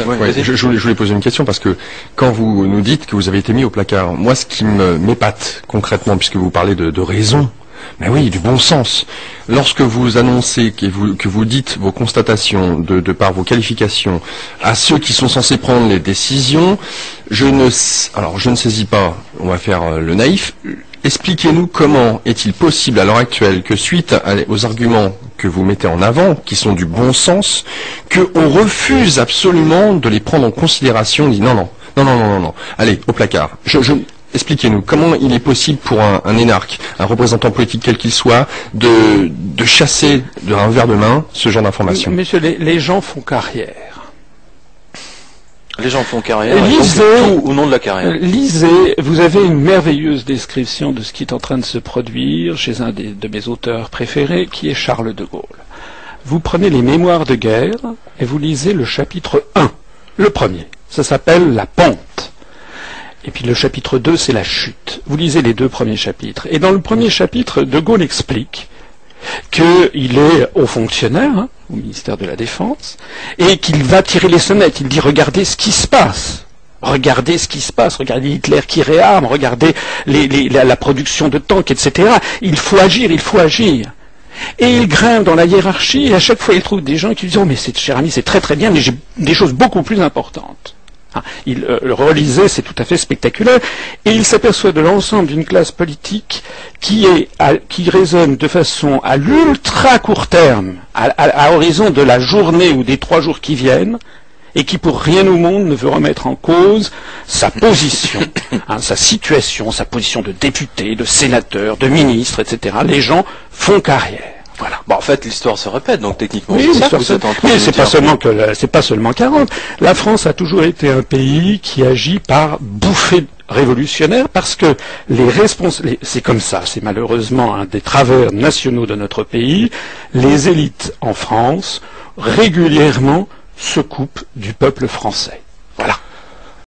Je voulais poser une question parce que quand vous nous dites que vous avez été mis au placard, moi ce qui m'épate concrètement, puisque vous parlez de raison, mais oui, du bon sens. Lorsque vous annoncez que vous dites vos constatations de par vos qualifications à ceux qui sont censés prendre les décisions, je ne saisis pas, on va faire le naïf. Expliquez-nous comment est-il possible à l'heure actuelle que suite aux arguments que vous mettez en avant, qui sont du bon sens, qu'on refuse absolument de les prendre en considération, on dit non. Allez, au placard. Expliquez-nous, comment il est possible pour un énarque, un représentant politique quel qu'il soit, de chasser d'un revers de main ce genre d'informations? Monsieur, les gens font carrière. Les gens font carrière, lisez, tout au nom de la carrière. Lisez, vous avez une merveilleuse description de ce qui est en train de se produire chez un de mes auteurs préférés, qui est Charles de Gaulle. Vous prenez les mémoires de guerre et vous lisez le chapitre 1, le premier. Ça s'appelle La pente. Et puis le chapitre 2, c'est la chute. Vous lisez les 2 premiers chapitres. Et dans le premier chapitre, de Gaulle explique qu'il est haut fonctionnaire, au ministère de la Défense, et qu'il va tirer les sonnettes. Il dit, regardez ce qui se passe. Regardez ce qui se passe. Regardez Hitler qui réarme. Regardez la production de tanks, etc. Il faut agir, il faut agir. Et il grimpe dans la hiérarchie, et à chaque fois il trouve des gens qui lui disent, oh mais cher ami, c'est très très bien, mais j'ai des choses beaucoup plus importantes. Il le relisait, c'est tout à fait spectaculaire, et il s'aperçoit de l'ensemble d'une classe politique qui raisonne de façon à l'ultra court terme, à horizon de la journée ou des 3 jours qui viennent, et qui pour rien au monde ne veut remettre en cause sa position, sa situation, sa position de député, de sénateur, de ministre, etc. Les gens font carrière. Voilà. Bon, en fait, l'histoire se répète, donc techniquement. Oui, c'est pas seulement 40. La France a toujours été un pays qui agit par bouffées révolutionnaires parce que c'est comme ça, c'est malheureusement un des travers nationaux de notre pays. Les élites en France, régulièrement, se coupent du peuple français.